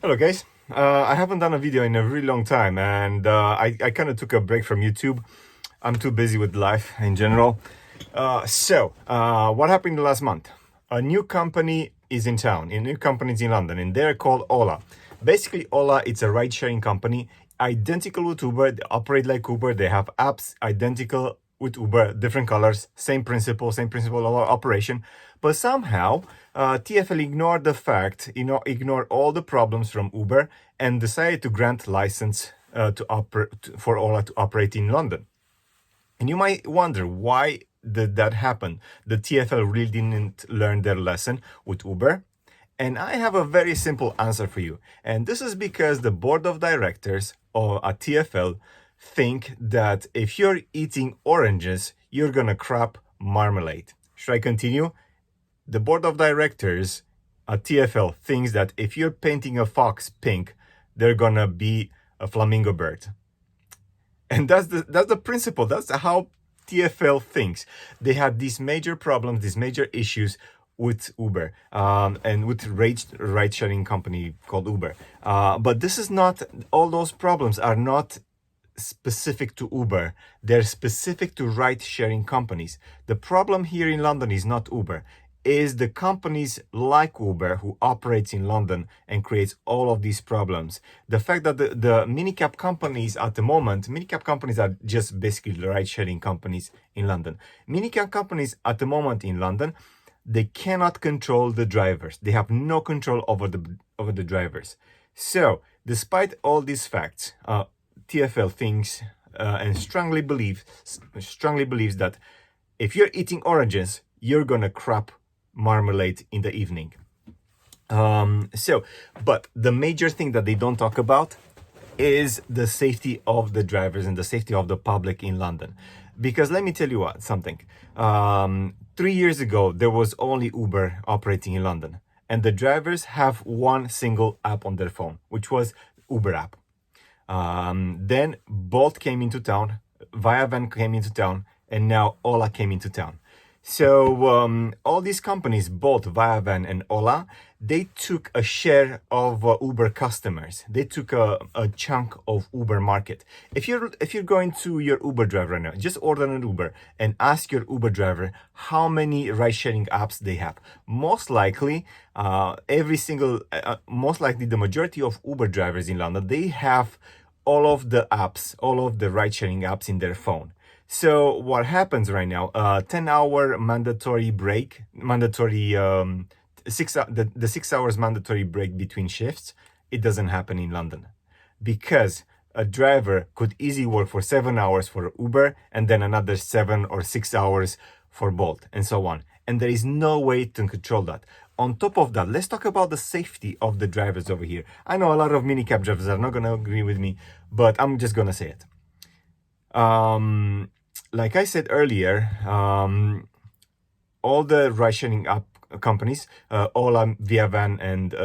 Hello guys, I haven't done a video in a really long time and I kind of took a break from YouTube. I'm too busy with life in general. What happened the last month? A new company is in town, a new company is in London, and they're called OLA. Basically, OLA, it's a ride-sharing company, identical with Uber. They operate like Uber. They have apps identical with Uber, different colors, same principle of operation. But somehow, TfL ignored the fact, ignored all the problems from Uber and decided to grant license for OLA to operate in London. And you might wonder, why did that happen? The TfL really didn't learn their lesson with Uber. And I have a very simple answer for you. And this is because the board of directors at TfL think that if you're eating oranges, you're gonna crap marmalade. Should I continue? The board of directors at TfL thinks that if you're painting a fox pink, they're gonna be a flamingo bird. And that's the principle. That's how TfL thinks. They had these major problems, these major issues with Uber and with ride-sharing company called Uber. But this is not, all those problems are not specific to Uber. They're specific to ride-sharing companies. The problem here in London is not Uber, is the companies like Uber who operates in London and creates all of these problems. The fact that the minicab companies at the moment, minicab companies are just basically the ride-sharing companies in London. Minicab companies at the moment in London, they cannot control the drivers. They have no control over the drivers. So, despite all these facts, TfL thinks and strongly believes that if you're eating oranges, you're gonna crap marmalade in the evening. But the major thing that they don't talk about is the safety of the drivers and the safety of the public in London. Because let me tell you something. 3 years ago, there was only Uber operating in London. And the drivers have one single app on their phone, which was Uber app. Then Bolt came into town, Viavan came into town, and now Ola came into town. So all these companies, Bolt, Viavan, and Ola, they took a share of Uber customers. They took a chunk of Uber market. If you're going to your Uber driver right now, just order an Uber and ask your Uber driver how many ride-sharing apps they have. Most likely, most likely the majority of Uber drivers in London, they have all of the apps, all of the ride-sharing apps in their phone. So what happens right now, 10-hour mandatory break, the 6 hours mandatory break between shifts, it doesn't happen in London. Because a driver could easily work for 7 hours for Uber and then another 7 or 6 hours for Bolt and so on. And there is no way to control that. On top of that, let's talk about the safety of the drivers over here. I know a lot of minicab drivers are not going to agree with me, but I'm just going to say it. Like I said earlier, all the ride-sharing app companies, Ola, Viavan, and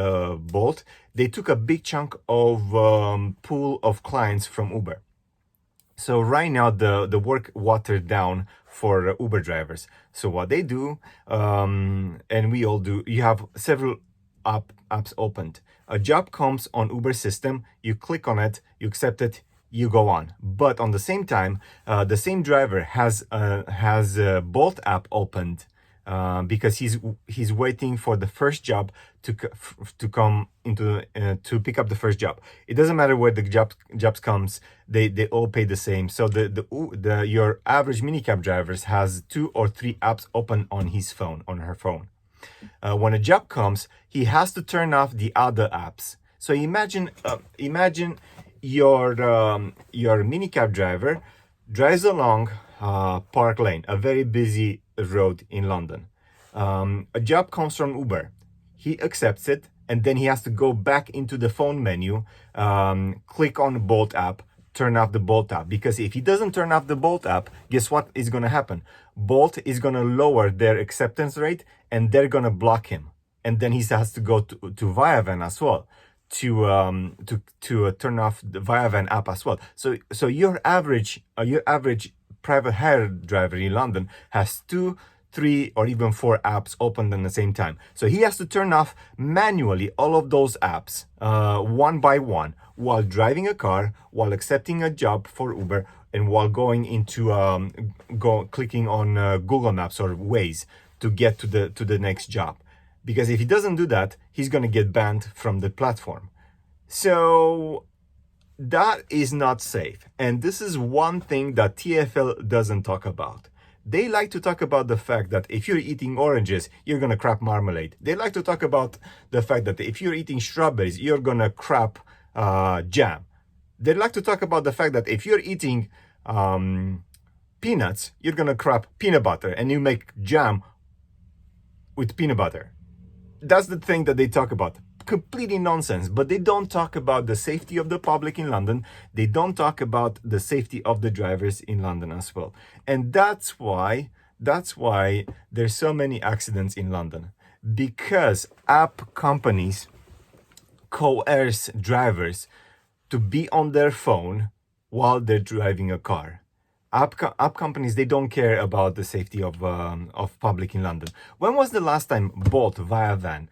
Bolt, they took a big chunk of pool of clients from Uber. So right now, the work watered down for Uber drivers. So what they do, and we all do, you have several apps opened. A job comes on Uber system, you click on it, you accept it, you go on. But on the same time, the same driver has a Bolt app opened because he's waiting for the first job to come into to pick up the first job. It doesn't matter where the jobs comes; they all pay the same. So your average minicab drivers has 2 or 3 apps open on his phone, on her phone. When a job comes, he has to turn off the other apps. So imagine your minicab driver drives along Park Lane, a very busy road in London. A job comes from Uber. He accepts it, and then he has to go back into the phone menu, click on the Bolt app, turn off the Bolt app. Because if he doesn't turn off the Bolt app, guess what is going to happen? Bolt is going to lower their acceptance rate, and they're going to block him. And then he has to go to Viavan as well to turn off the Viavan app as well. So your average private hire driver in London has 2 3 or even 4 apps opened at the same time. So he has to turn off manually all of those apps one by one while driving a car, while accepting a job for Uber, and while going into clicking on Google Maps or Waze to get to the next job. Because if he doesn't do that, he's going to get banned from the platform. So that is not safe. And this is one thing that TfL doesn't talk about. They like to talk about the fact that if you're eating oranges, you're gonna crap marmalade. They like to talk about the fact that if you're eating strawberries, you're gonna crap jam. They like to talk about the fact that if you're eating peanuts, you're gonna crap peanut butter and you make jam with peanut butter. That's the thing that they talk about. Completely nonsense. But they don't talk about the safety of the public in London. They don't talk about the safety of the drivers in London as well. And that's why there's so many accidents in London, because app companies coerce drivers to be on their phone while they're driving a car. App companies, they don't care about the safety of public in London. When was the last time Bolt, Viavan,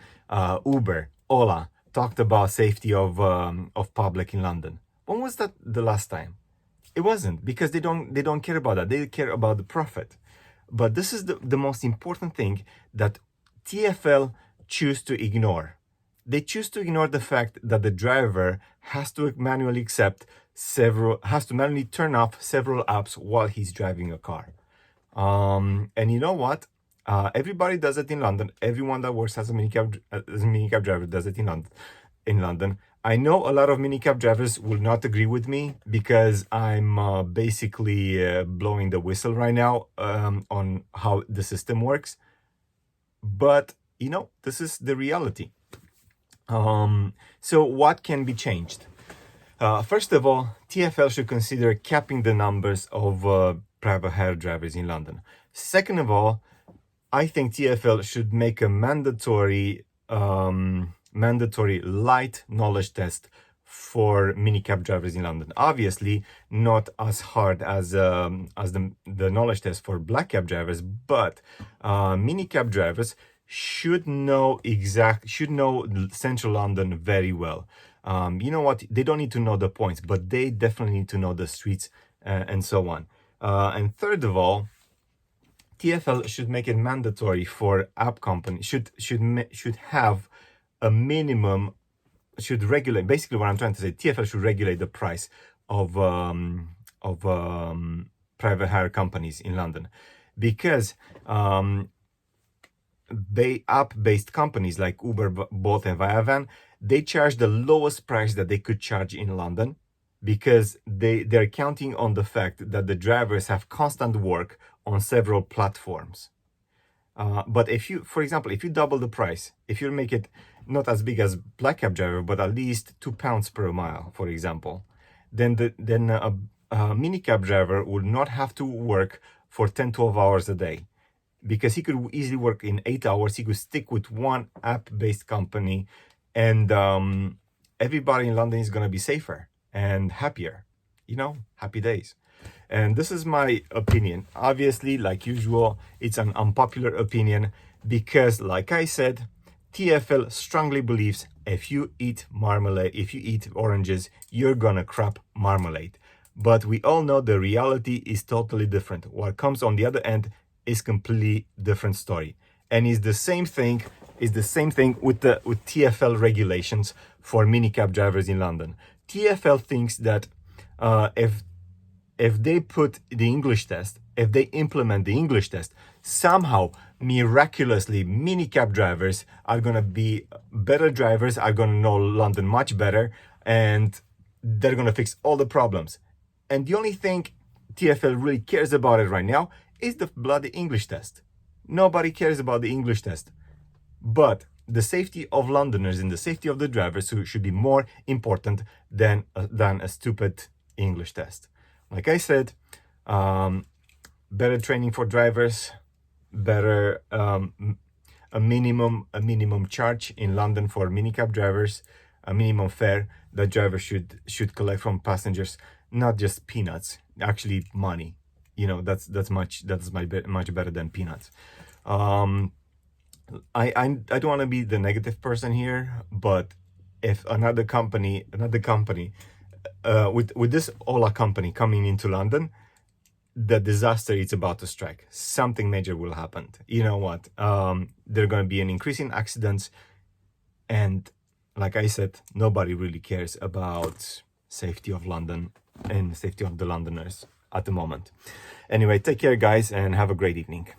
Uber, Ola talked about safety of public in London? When was that the last time? It wasn't, because they don't care about that. They care about the profit. But this is the most important thing that TfL choose to ignore. They choose to ignore the fact that the driver has to manually turn off several apps while he's driving a car. And you know what? Everybody does it in London. Everyone that works as a minicab driver does it in London. I know a lot of minicab drivers will not agree with me, because I'm basically blowing the whistle right now on how the system works. But, this is the reality. So what can be changed? First of all, TfL should consider capping the numbers of private hire drivers in London. Second of all, I think TfL should make a mandatory light knowledge test for minicab drivers in London. Obviously, not as hard as the knowledge test for black cab drivers, but minicab drivers should know Central London very well. You know what? They don't need to know the points, but they definitely need to know the streets and so on. And third of all, TfL should make it mandatory for app companies, should have a minimum, should regulate. Basically, what I'm trying to say, TfL should regulate the price of private hire companies in London, because app-based companies like Uber, Bolt, and Viavan, they charge the lowest price that they could charge in London, because they're counting on the fact that the drivers have constant work on several platforms. But for example, if you double the price, if you make it not as big as black cab driver, but at least £2 per mile, for example, then a minicab driver would not have to work for 10-12 hours a day, because he could easily work in 8 hours. He could stick with one app-based company, and everybody in London is going to be safer and happier. Happy days. And this is my opinion. Obviously, like usual, it's an unpopular opinion, because, like I said, TfL strongly believes if you eat marmalade, if you eat oranges, you're gonna crap marmalade. But we all know the reality is totally different. What comes on the other end is completely different story. And it's the same thing with TfL regulations for minicab drivers in London. TfL thinks that if they put the English test, if they implement the English test, somehow, miraculously, minicab drivers are going to be better drivers, are going to know London much better, and they're going to fix all the problems. And the only thing TfL really cares about it right now is the bloody English test. Nobody cares about the English test. But the safety of Londoners and the safety of the drivers should be more important than a stupid English test. Like I said, better training for drivers, better a minimum charge in London for minicab drivers, a minimum fare that drivers should collect from passengers, not just peanuts, actually money. That's much better than peanuts. I don't want to be the negative person here, but if another company with this Ola company coming into London, the disaster is about to strike. Something major will happen. You know what? There are going to be an increase in accidents, and like I said, nobody really cares about safety of London and safety of the Londoners at the moment. Anyway, take care, guys, and have a great evening.